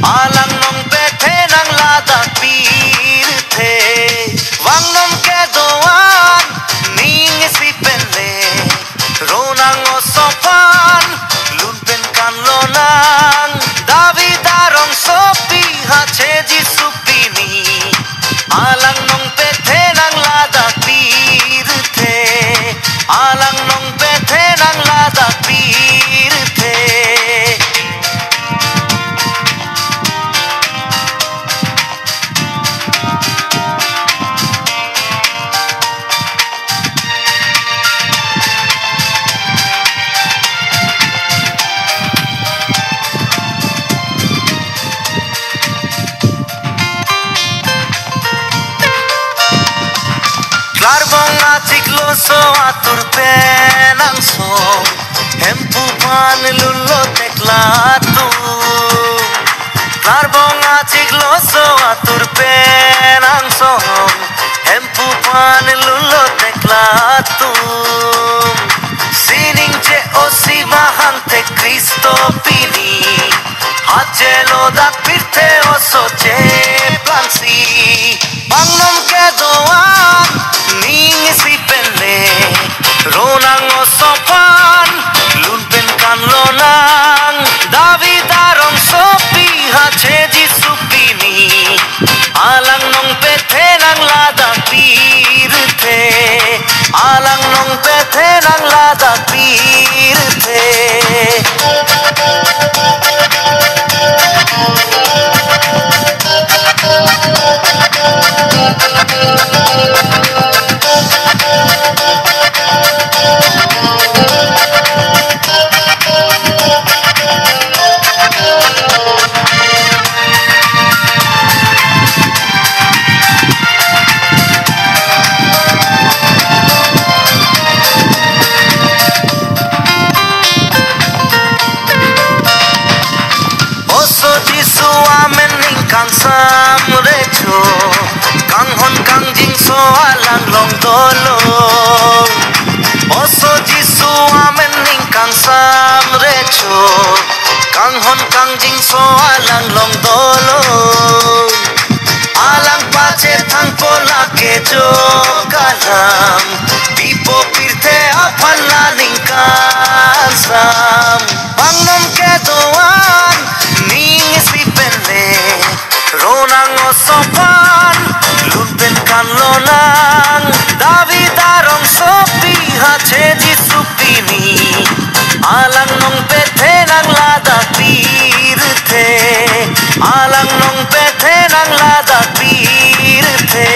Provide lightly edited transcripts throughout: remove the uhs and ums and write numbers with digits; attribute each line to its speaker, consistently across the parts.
Speaker 1: Alang nong pete nang ladak pirte Wang nong ke doan ning isipenle Ronang o sopan lunpen kan lonang David darong sopi hache jisupini Alang nong pete nang ladak pirte Alang nong pete nang ladak pirte Klarbong atiklo so atur penang song Hempu pan lulo teklatu Klarbong atiklo so atur penang song Hempu pan lulo teklatu Sining che osi mahang te Cristo pini Hache lodak pirte oso che plansi Bangnom ke doan ning isipenle Ronang o sopan lunpen kan lonang David darong sopi hache jisupini Alang nong pete nang ladak pirte Alang nong pete nang ladak pirte Kang sam recho kang hon kang jing so alang long dolo oso jisu amen ning kang sam recho kang hon kang jing so alang long dolo alang pache thang pola ke jo kalam pipo pirte aphala ning kang sam bangnom ke doan ning isipenle Ronang o sopan lunpen kan lonang David darong sopi hache jisupini Alang nong pete nang ladak pirte Alang nong pete nang ladak pirte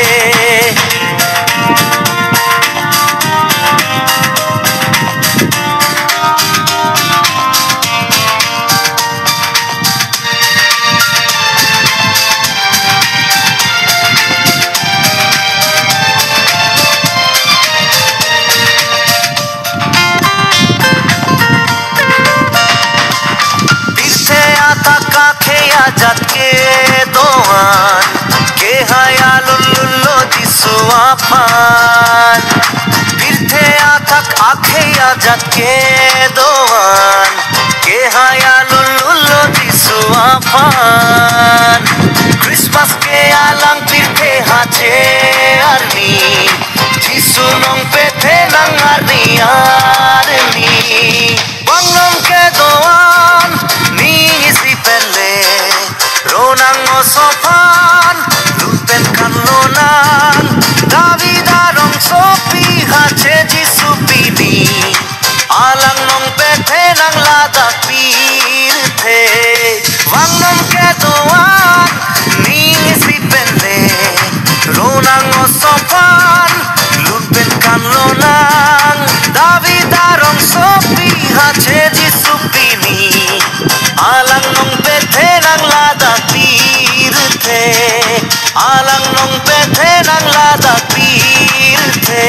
Speaker 1: Jat ke doan ke haya lullo jisuapan birthe athak akhe jat ke doan ke haya lullo jisuapan Christmas ke alang birthe hache arni jisu nong pethe nang arni bangnom ke doan ning isipenle Ronang o sopan lunpen kan lonang David darong sopi hache jisupini Alang nong pete nang ladak pirte Wangnom ke doan ning isipenle Ronang o sopan lunpen kan lonang David darong sopi hache jisupini Alang nong pete nang ladak pirte Alang nong pete nang ladak pirte